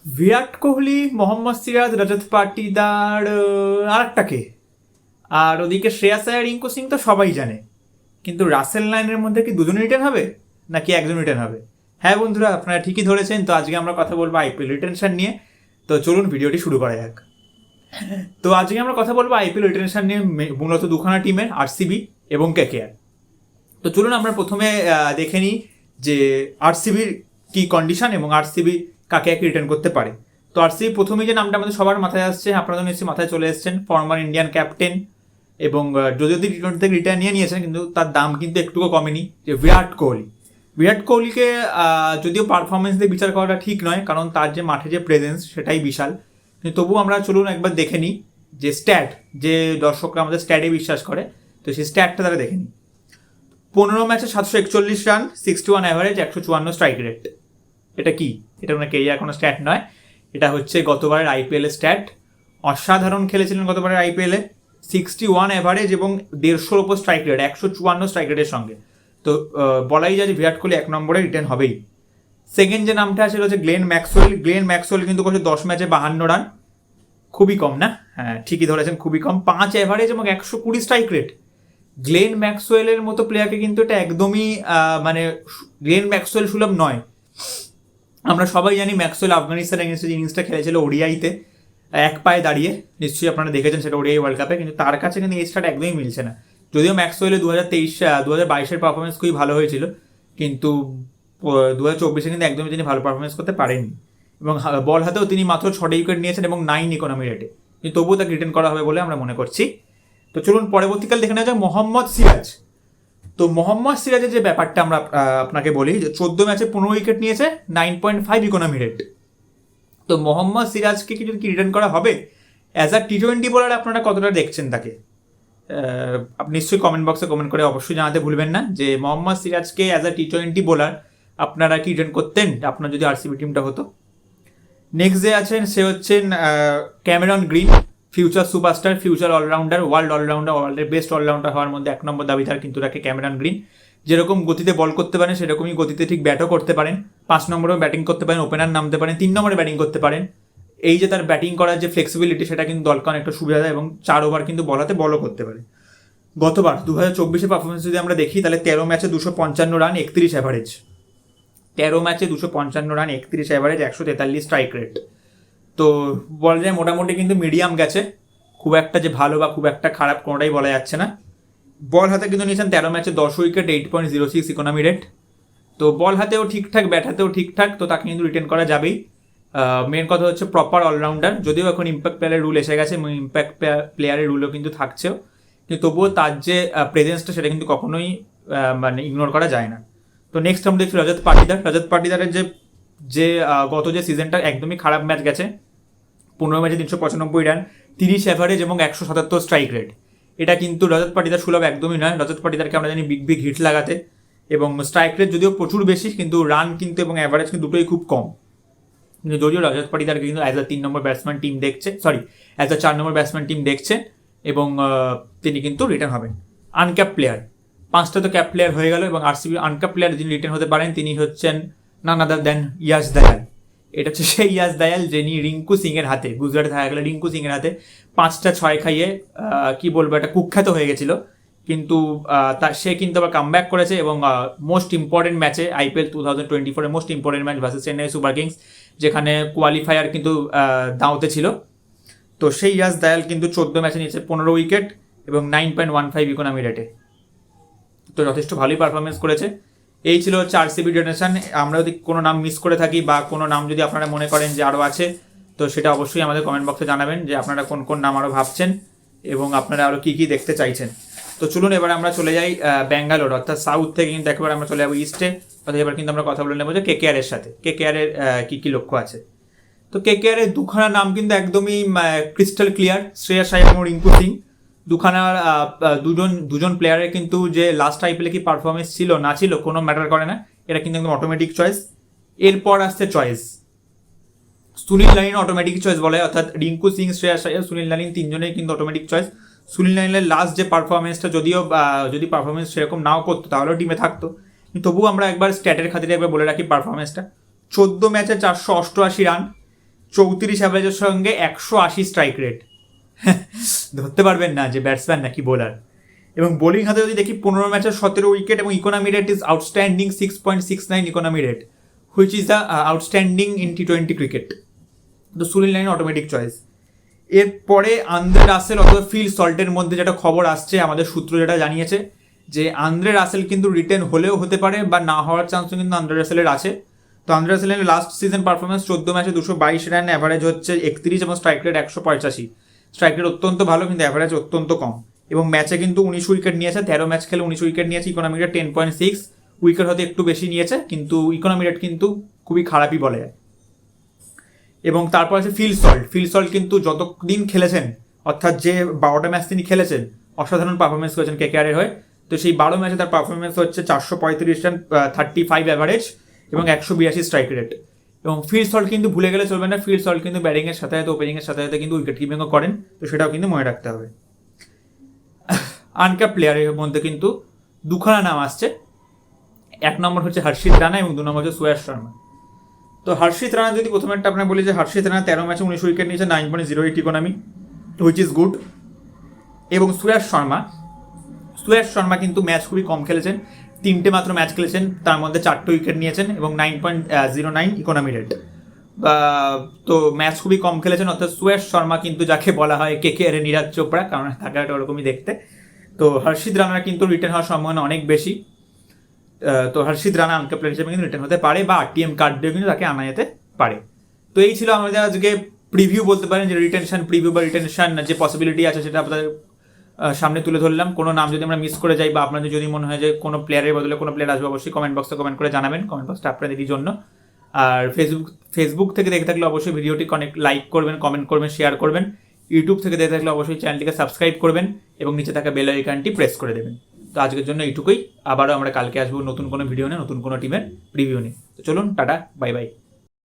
বিরাট কোহলি, মোহাম্মদ সিরাজ, রজত পাটিদার, আর একটা কে? আর ওদিকে শ্রেয়াস আয়ার, রিঙ্কু সিং তো সবাই জানে। কিন্তু রাসেল নাইনের মধ্যে কি দুজন রিটার্ন হবে নাকি একজন রিটার্ন হবে? হ্যাঁ বন্ধুরা, আপনারা ঠিকই ধরেছেন। তো আজকে আমরা কথা বলবো আইপিএল রিটেনশন নিয়ে। তো চলুন ভিডিওটি শুরু করা যাক। তো আজকে আমরা কথা বলবো আইপিএল রিটেনশন নিয়ে, মূলত দুখানা টিমের, আরসিবি এবং কেকেআর। তো চলুন আমরা প্রথমে দেখে নিই যে আরসিবির কি কন্ডিশন এবং আরসিবি কাকে কাকে রিটার্ন করতে পারে। তো আরসিবি প্রথমেই যে নামটা আমাদের সবার মাথায় আসছে, আপনারা নিশ্চয়ই মাথায় চলে এসেছেন, ফর্মার ইন্ডিয়ান ক্যাপ্টেন এবং যদিও টি20 থেকে রিটায়ার নিয়ে নিয়েছেন, কিন্তু তার দাম কিন্তু একটুকু কমেনি, যে বিরাট কোহলি। বিরাট কোহলিকে যদিও পারফরমেন্স দিয়ে বিচার করাটা ঠিক নয়, কারণ তার যে মাঠে যে প্রেজেন্স সেটাই বিশাল। কিন্তু তবুও আমরা চলুন একবার দেখে নিই যে স্ট্যাট, যে দর্শকরা আমাদের স্ট্যাটে বিশ্বাস করে, তো সেই স্ট্যাটটা তারা দেখে নিই। 15 ম্যাচে 741 রান, 61 অ্যাভারেজ, 154 স্ট্রাইক রেট। এটা কি? এটা কোনো কেরিয়ার কোনো স্ট্যাট নয়, এটা হচ্ছে গতবারের আইপিএল এর স্ট্যাট। অসাধারণ খেলেছিলেন গতবারের আইপিএল এ। 61 অ্যাভারেজ এবং 150-র ওপর স্ট্রাইক রেট, 154 স্ট্রাইক রেটের সঙ্গে। তো বলাই যায় যে বিরাট কোহলি 1 নম্বরে রিটার্ন হবেই। সেকেন্ড যে নামটা আছে হচ্ছে গ্লেন ম্যাক্সওয়েল। গ্লেন ম্যাক্সওয়েল কিন্তু করছে 10 ম্যাচে 52 রান, খুবই কম না? হ্যাঁ, ঠিকই ধরেছেন, খুবই কম। 5 অ্যাভারেজ এবং 120 স্ট্রাইক রেট। গ্লেন ম্যাক্সওয়েলের মতো প্লেয়ারকে কিন্তু এটা একদমই মানে গ্লেন ম্যাক্সওয়েল সুলভ নয়। আমরা সবাই জানি ম্যাক্সওয়েল আফগানিস্তান এগেন্স্টে যে ইনিংসটা খেলেছিল ওডিআইতে, এক পায়ে দাঁড়িয়ে, নিশ্চয়ই আপনারা দেখেছেন সেটা ওডিআই ওয়ার্ল্ড কাপে, কিন্তু তার কাছে কিন্তু এই স্টার্ট একদমই মিলছে না। যদিও ম্যাক্সওয়েলের 2022-এর পারফরমেন্স খুবই ভালো হয়েছিল, কিন্তু 2024-এ কিন্তু একদমই তিনি ভালো পারফরমেন্স করতে পারেননি। এবং বল হাতেও তিনি মাত্র 6টা উইকেট নিয়েছেন এবং 9 ইকোনমি রেটে, কিন্তু তবুও তাকে রিটার্ন করা হবে বলে আমরা মনে করছি। তো চলুন পরবর্তীকাল দেখে নেওয়া যাক মোহাম্মদ সিরাজ। তো মোহাম্মদ সিরাজের যে ব্যাপারটা আমরা আপনাকে বলি, যে 14 ম্যাচে 15 উইকেট নিয়েছে, 9.5 ইকোনমি রেট। তো মোহাম্মদ সিরাজকে কি যদি রিটার্ন করা হবে, অ্যাজ আ টি20 বোলার আপনারা কতটা দেখছেন তাকে? আপনি নিশ্চয়ই কমেন্ট বক্সে কমেন্ট করে অবশ্যই জানাতে ভুলবেন না যে মোহাম্মদ সিরাজকে অ্যাজ আ টি20 বোলার আপনারা কি রিটার্ন করতেন আপনার যদি আরসিবি টিমটা হতো। নেক্সট যে আছেন সে হচ্ছেন Cameron Green. Future superstar, future allrounder, world allrounder, ওয়ার্ল্ডের বেস্ট অলরাউন্ডার হওয়ার মধ্যে 1 নম্বর দাবিদার কিন্তু রাখে ক্যামেরন গ্রিন। যেরকম গতিতে বল করতে পারেন সেরকমই গতিতে ঠিক ব্যাটও করতে পারেন। 5 নম্বরেও ব্যাটিং করতে পারেন, ওপেনার নামতে পারেন, 3 নম্বরে ব্যাটিং করতে পারেন। এই যে তার ব্যাটিং করার যে ফ্লেক্সিবিলিটি, সেটা কিন্তু দলকে অনেকটা সুবিধা দেয় এবং 4 ওভার কিন্তু বলাতে বলও করতে পারে। গতবার 2024-এর পারফরমেন্স যদি আমরা দেখি, তাহলে 13 ম্যাচে 255 রান, 31 অ্যাভারেজ। 13 ম্যাচে 255 রান, 31 অ্যাভারেজ, 143 স্ট্রাইক রেট। তো বলা যায় মোটামুটি কিন্তু মিডিয়াম গেছে, খুব একটা যে ভালো বা খুব একটা খারাপ কোনোটাই বলা যাচ্ছে না। বল হাতে কিন্তু নিয়েছেন 13 ম্যাচে 10 উইকেট, 8.06 ইকোনমি রেট। তো বল হাতেও ঠিকঠাক, ব্যাট হাতেও ঠিকঠাক, তো তাকে কিন্তু রিটার্ন করা যাবেই। মেন কথা হচ্ছে প্রপার অলরাউন্ডার। যদিও এখন ইম্প্যাক্ট প্লেয়ারের রুল এসে গেছে এবং ইম্প্যাক্ট প্লেয়ারের রুলও কিন্তু থাকছেও, কিন্তু তবুও তার যে প্রেজেন্সটা সেটা কিন্তু কখনোই মানে ইগনোর করা যায় না। তো নেক্সট আমরা দেখছি রজত পাটিদার। রজত পাটিদারের যে গত যে সিজনটা একদমই খারাপ ম্যাচ গেছে, 15 ম্যাচে 395 রান, 30 অ্যাভারেজ এবং 177 স্ট্রাইক রেট। এটা কিন্তু রজত পাটিদার সুলভ একদমই নয়। রজত পাটিদারকে আমরা জানি বিগ বিগ হিট লাগাতে, এবং স্ট্রাইক রেট যদিও প্রচুর বেশি, কিন্তু রান কিন্তু এবং অ্যাভারেজ কিন্তু দুটোই খুব কম। কিন্তু যদিও রজত পাটিদারকে কিন্তু as a 3 number batsman team দেখছে, as a 4 number batsman team দেখছে, এবং তিনি কিন্তু রিটার্ন হবেন। আনক্যাপ প্লেয়ার, 5টা তো ক্যাপ প্লেয়ার হয়ে গেল, এবং আরসিবি আনক্যাপ প্লেয়ার যিনি রিটার্ন হতে পারেন তিনি হচ্ছেন নান আদার দেন ইয়াশ দয়াল। এটা হচ্ছে সেই ইয়াশ দয়াল যিনি রিঙ্কু সিংয়ের হাতে, গুজরাটে থাকা গেলে রিঙ্কু সিংয়ের হাতে 5টা 6 খাইয়ে কি বলবো, একটা কুখ্যাত হয়ে গেছিল। কিন্তু সে কিন্তু আবার কামব্যাক করেছে এবং মোস্ট ইম্পর্টেন্ট ম্যাচে, আইপিএল 2024-এর most important match versus Chennai super kings, যেখানে কোয়ালিফায়ার কিন্তু দাঁওতে ছিল, তো সেই ইয়াশ দয়াল কিন্তু 14 ম্যাচে নিয়েছে 15 উইকেট এবং 9.15 ইকোনমি রেটে। তো যথেষ্ট ভালোই পারফরমেন্স করেছে। এই ছিল হচ্ছে আরসিবি জেনারেশন। আমরা যদি কোনো নাম মিস করে থাকি বা কোনো নাম যদি আপনারা মনে করেন যে আরও আছে, তো সেটা অবশ্যই আমাদের কমেন্ট বক্সে জানাবেন যে আপনারা কোন কোন নাম আরও ভাবছেন এবং আপনারা আরও কী কী দেখতে চাইছেন। তো চলুন এবার আমরা চলে যাই ব্যাঙ্গালোর, অর্থাৎ সাউথ থেকে কিন্তু একেবারে আমরা চলে যাবো ইস্টে। অর্থাৎ এবার কিন্তু আমরা কথা বলে নেবো যে কেকেআরের সাথে, কেকেআরের কী কী লক্ষ্য আছে। তো কেকেআরের দুখানা নাম কিন্তু একদমই ক্রিস্টাল ক্লিয়ার, শ্রেয়াস আয়ার এবং রিঙ্কু সিং। দুখানার দুজন প্লেয়ারের কিন্তু যে লাস্ট আইপিএলে কি পারফরমেন্স ছিল না ছিল কোনো ম্যাটার করে না, এটা কিন্তু একদম অটোমেটিক চয়েস। এরপর আসছে choice, Sunil Narine automatic choice বলে, অর্থাৎ রিঙ্কু সিং, শ্রেয়াস আয়ার, সুনীল নারিন তিনজনেই কিন্তু অটোমেটিক চয়েস। সুনীল নারিনের লাস্ট যে পারফরমেন্সটা, যদিও যদি পারফরমেন্স সেরকম নাও করতো তাহলেও টিমে থাকতো, কিন্তু তবুও আমরা একবার স্ট্যাটের খাতিরে একবার বলে রাখি পারফরমেন্সটা। 14 ম্যাচে 488 রান, 34 অ্যাভারেজের সঙ্গে 180 স্ট্রাইক রেট। ধরতে পারবেন না যে ব্যাটসম্যান নাকি বোলার। এবং বোলিং হাতে যদি দেখি 15 ম্যাচের 17 উইকেট এবং economy rate is outstanding 6.69 economy rate, which is the outstanding in T20 cricket. তো সুনীল নারিন অটোমেটিক চয়েস। এরপরে আন্দ্রে রাসেল অথবা ফিল সল্টের মধ্যে যেটা খবর আসছে, আমাদের সূত্র যেটা জানিয়েছে যে আন্দ্রে রাসেল কিন্তু রিটেন হলেও হতে পারে বা না হওয়ার চান্সও কিন্তু আন্দ্রে রাসেলের আছে। তো আন্দ্রে রাসেলের লাস্ট সিজন পারফরমেন্স 14 ম্যাচে 222 রান, অ্যাভারেজ হচ্ছে 31 এবং স্ট্রাইক রেট 185। স্ট্রাইক রেট অত্যন্ত ভালো, কিন্তু অ্যাভারেজ অত্যন্ত কম। এবং ম্যাচে কিন্তু 19 উইকেট নিয়েছে, 13 ম্যাচ খেলে 19 উইকেট নিয়েছে। ইকোনমি রেট 10.6, উইকেট হতে একটু বেশি নিয়েছে, কিন্তু ইকোনমি রেট কিন্তু খুবই খারাপই বলা যায়। এবং তারপর আছে ফিল সল্ট কিন্তু যতদিন খেলেছেন, অর্থাৎ যে 12টা ম্যাচ তিনি খেলেছেন, অসাধারণ পারফরমেন্স করেছেন কেকেআরের হয়ে। তো সেই 12 ম্যাচে তার পারফরমেন্স হচ্ছে 435 রান, 35 অ্যাভারেজ এবং 182 স্ট্রাইক রেট। এবং ফিল সল্ট কিন্তু ভুলে গেলে চলবে না, ফিল সল্ট কিন্তু ব্যাটিংয়ের সাথে সাথে ওপেনিংয়ের সাথে সাথে কিন্তু উইকেট কিপিংও করেন, তো সেটাও কিন্তু মনে রাখতে হবে। আনক্যাপ প্লেয়ারের মধ্যে কিন্তু দুখানা নাম আসছে, 1 নম্বর হচ্ছে হর্ষিত রানা এবং 2 নম্বর হচ্ছে সুয়াস শর্মা। তো হর্ষিত রানা যদি প্রথমে একটা আপনার বলি যে হর্ষিত রানা 13 ম্যাচে 19 উইকেট নিয়েছে, 9.08 ইকোনমি, হুইচ ইজ গুড। এবং সুয়াস শর্মা কিন্তু ম্যাচ খুবই কম খেলেছেন, 3টে মাত্র ম্যাচ খেলেছেন, তার মধ্যে 4টে উইকেট নিয়েছেন এবং 9.09 ইকোনমি রেট। তো ম্যাচ খুবই কম খেলেছেন, অর্থাৎ সুয়াস শর্মা কিন্তু যাকে বলা হয় কেকেআর এর নীরজ চোপড়া, কারণ তাকে একটা ওরকমই দেখতে। তো হর্ষিত রানার কিন্তু রিটার্ন হওয়ার সম্ভাবনা অনেক বেশি। তো হর্ষিত রানা আনক্যাপ প্লেয়ার হিসেবে কিন্তু রিটার্ন হতে পারে, বা RTM কার্ড দিয়ে কিন্তু তাকে আনা যেতে পারে। তো এই ছিল আমাদের আজকে প্রিভিউ, বলতে পারেন যে রিটেনশন প্রিভিউ বা রিটেনশন যে পসিবিলিটি আছে সেটা আপনাদের সামনে তুলে ধরলাম। কোনো নাম যদি আমরা মিস করে যাই বা আপনাদের যদি মনে হয় যে কোনো প্লেয়ারের বদলে কোনো প্লেয়ার আসবে, অবশ্যই কমেন্ট বক্সে কমেন্ট করে জানাবেন, কমেন্ট বক্সটা আপনাদেরই জন্য। আর ফেসবুক থেকে দেখে থাকলে অবশ্যই ভিডিওটি লাইক করবেন, কমেন্ট করবেন, শেয়ার করবেন। ইউটিউব থেকে দেখে থাকলে অবশ্যই চ্যানেলটিকে সাবস্ক্রাইব করবেন এবং নিচে থাকা বেল আইকনটি প্রেস করে দেবেন। তো আজকের জন্য এইটুকুই, আবারও আমরা কালকে আসবো নতুন কোনো ভিডিও নিয়ে, নতুন কোনো টিমের প্রিভিউ নিয়ে। তো চলুন, টাটা, বাই বাই।